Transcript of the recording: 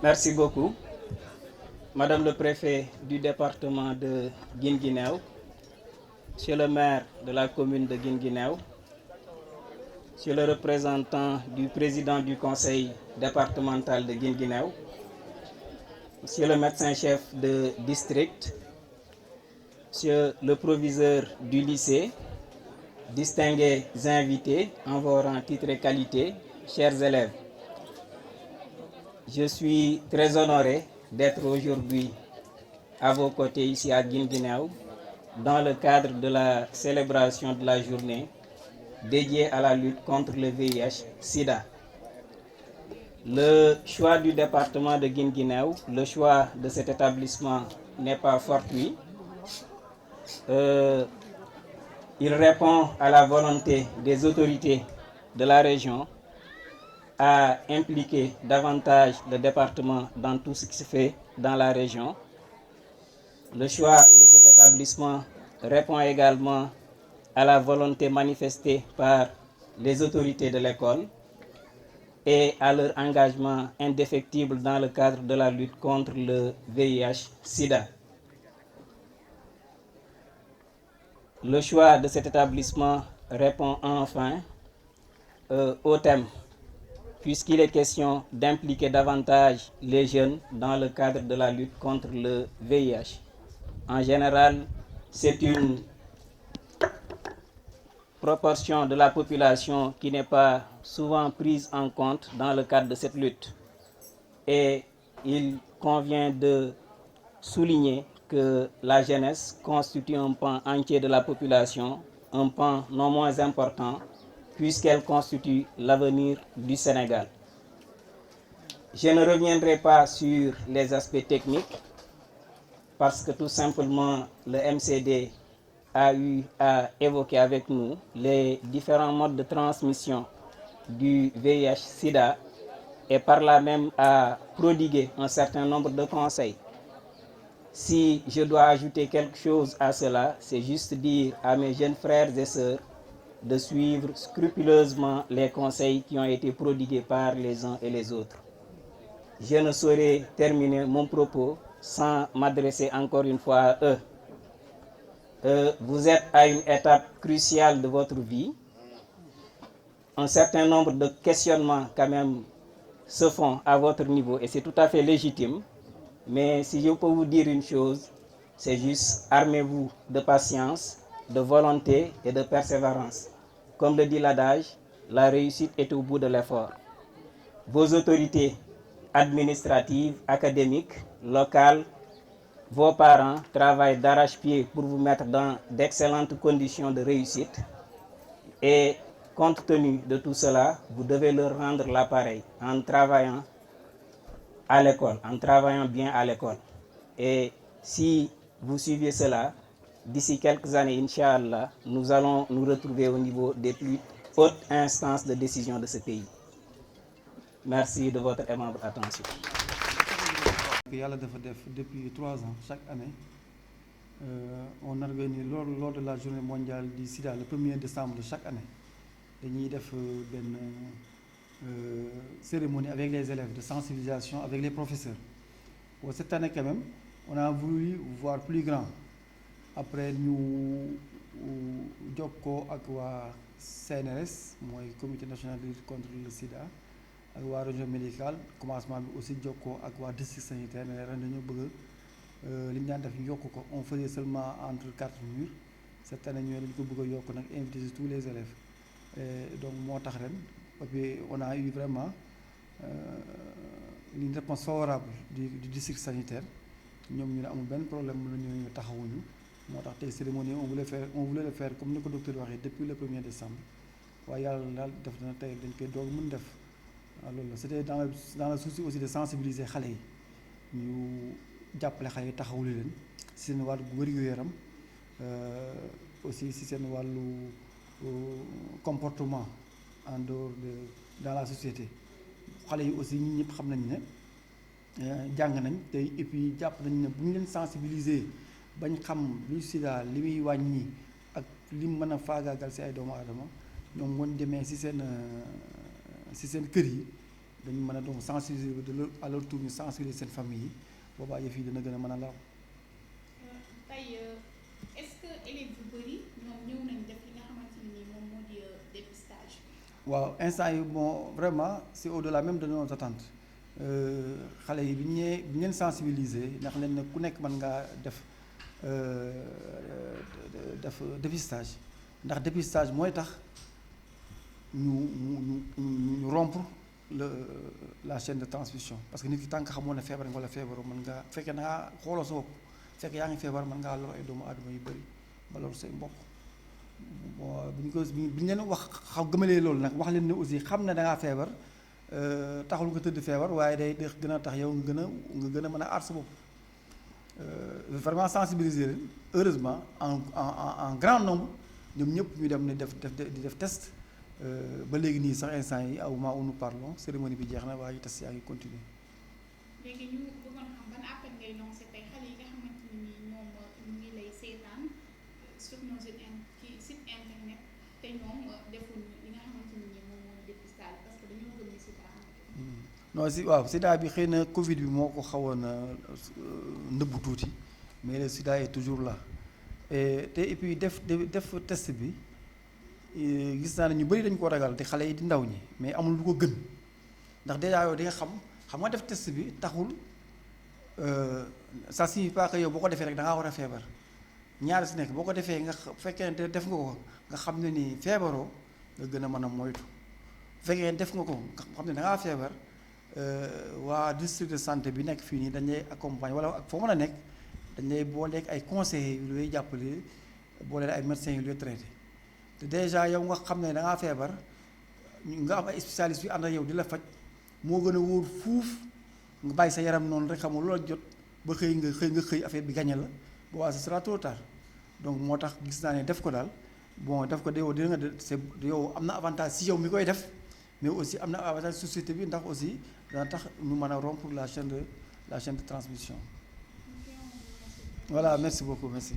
Merci beaucoup. Madame le préfet du département de Guinguinéo, Monsieur le maire de la commune de Guinguinéo, Monsieur le représentant du président du conseil départemental de Guinguinéo, Monsieur le médecin-chef de district, Monsieur le proviseur du lycée, distingués invités en vos rangs, titres et qualités, chers élèves. Je suis très honoré d'être aujourd'hui à vos côtés ici à Guinguinéo dans le cadre de la célébration de la journée dédiée à la lutte contre le VIH-Sida. Le choix du département de Guinguinéo, le choix de cet établissement n'est pas fortuit. Il répond à la volonté des autorités de la région à impliquer davantage le département dans tout ce qui se fait dans la région. Le choix de cet établissement répond également à la volonté manifestée par les autorités de l'école et à leur engagement indéfectible dans le cadre de la lutte contre le VIH-Sida. Le choix de cet établissement répond enfin au thème, puisqu'il est question d'impliquer davantage les jeunes dans le cadre de la lutte contre le VIH. En général, c'est une proportion de la population qui n'est pas souvent prise en compte dans le cadre de cette lutte. Et il convient de souligner que la jeunesse constitue un pan entier de la population, un pan non moins important, puisqu'elle constitue l'avenir du Sénégal. Je ne reviendrai pas sur les aspects techniques, parce que tout simplement le MCD a eu à évoquer avec nous les différents modes de transmission du VIH-Sida et par là même à prodiguer un certain nombre de conseils. Si je dois ajouter quelque chose à cela, c'est juste dire à mes jeunes frères et sœurs de suivre scrupuleusement les conseils qui ont été prodigués par les uns et les autres. Je ne saurais terminer mon propos sans m'adresser encore une fois à eux. Vous êtes à une étape cruciale de votre vie. Un certain nombre de questionnements quand même se font à votre niveau et c'est tout à fait légitime. Mais si je peux vous dire une chose, c'est juste armez-vous de patience, de volonté et de persévérance. Comme le dit l'adage, la réussite est au bout de l'effort. Vos autorités administratives, académiques, locales, vos parents travaillent d'arrache-pied pour vous mettre dans d'excellentes conditions de réussite. Et compte tenu de tout cela, vous devez leur rendre l'appareil en travaillant à l'école, en travaillant bien à l'école. Et si vous suivez cela, d'ici quelques années, Inch'Allah, nous allons nous retrouver au niveau des plus hautes instances de décision de ce pays. Merci de votre aimable attention. Yàlla dafa def depuis 3 ans chaque année on organise lors de la journée mondiale du sida le 1er décembre de chaque année dañuy def benn cérémonie avec les élèves de sensibilisation avec les professeurs. Bon, cette année quand même on a voulu voir plus grand après ñu jokkoo ak waa CNRS mooy comité national de lutte contre le sida ak waa région médicale commencement bi aussi jokkoo ak waa district sanitaire ne ren dañoo bëgg li ñu daan def ñu yokk ko on faisait seulement entre 4 murs cette année ñoo dañu ko bëgg a yokk nag invité tous les élèves et donc moo tax ren et puis on a eu vraiment une réponse favorable du district sanitaire ñoom ñu ne amul benn problème mën nañu ñu taxawuñu moo tax tey cérémonie on voulait le faire comme ni ko docteur waxee depuis le 1er décembre waaye yàlla daal def na tey dañ koy doog mën def. Alors c'était dans le souci aussi de sensibiliser xale yi ñu jàppale xale yi taxawul leen si seen wàllu wér-gu-yaram aussi si seen wàllu comportement en dehors de dans la société xale yi aussi ñun ñëpp xam nañ ne jàng nañ tey et puis jàpp nañ ne bu ñu leen sensibiliser bañ xam lu sida li muy wàññi ak li mën a faagaagal si ay doomu aadama ñoom moo demee si seen kër yi dañu mën a donc sensibiliser à leur tour ñu sensibiliser seen famille yi boobaa yëf yi dina gën a mën a law. tey est-ce que élèves yu bëri ñoom ñëw nañ def li nga xamante ni moom moo di dépistage. waaw instant yi bon vraiment c'est au-delà même de nos attentes xale yi bi ñu leen sensibiliser ndax leen ne ku nekk mën ngaa def dépistage ndax dépistage mooy tax ñu rompre la chaîne de transmission parce que nit ki tant que xamoon ne feebar nga wala feebaroo mën ngaa fekkee da ngaa xooloo sa bopp fekk yaa ngi feebar mën ngaa lor ay doomu aadama yu bëri ba lor say mbokk bon bi ñu leen wax gëmalee loolu nag wax leen ne aussi xam ne da ngaa feebar taxul nga tëdd feebar waaye day gën a tax yow nga gën a mën a aar sa bopp vraiment sensibiliser leen heureusement en grand nombre ñoom ñëpp ñu dem ne di def test ba léegi nii sax instant yi au moment où nous parlons cérémonie bi jeex na waaye test yaa ngi continuer. léegi ñu bëggoon xam ban appel ngay lancé tey xale yi nga xamante ni ñoom ñu ngi lay seetaan sur nos site internet te ñoom defuñu li nga xamante ni moom mooy dépistage parce que dañoo gëm ni sida non si waaw sida bi xëy na Covid bi moo ko xawoon ndëbbu tuuti mais le sida est toujours là et puis def test bi gis naa ne ñu bëri dañu ko ragal te xale yi di ndaw ñi mais amul lu ko gën ndax déjà yow di nga xam nga def test bi taxul ça signifie pas que yow boo ko defee rek da ngaa war a feebar ñaari si nekk boo ko defee nga fekkee ne def nga ko nga xam ne ni feebaroo nga gën a mën a moytu bu fekkee def nga ko nga xam ne da ngaa feebar waa district de santé bi nekk fii nii dañ lay accompagner wala ak foo mën a nekk dañ lay booleeg ay conseillers yu lay jàppale booleel ay médecins yu lay traité te déjà yow nga xam ne da ngaa feebar nga am ay spécialistes yu ànd ak yow di la faj moo gën a wóor fuuf nga bàyyi sa yaram noonu rek xamul loola jot ba xëy affaire bi gagné la boobaa ce sera trop tard donc moo tax gis naa ne def ko daal bon def ko de yow dina nga c'est yow am na avantage si yow mi koy def mais aussi am na avantage société bi ndax aussi dana tax ñu mën a rompre la chaîne de transmission. Voilà, merci beaucoup, merci.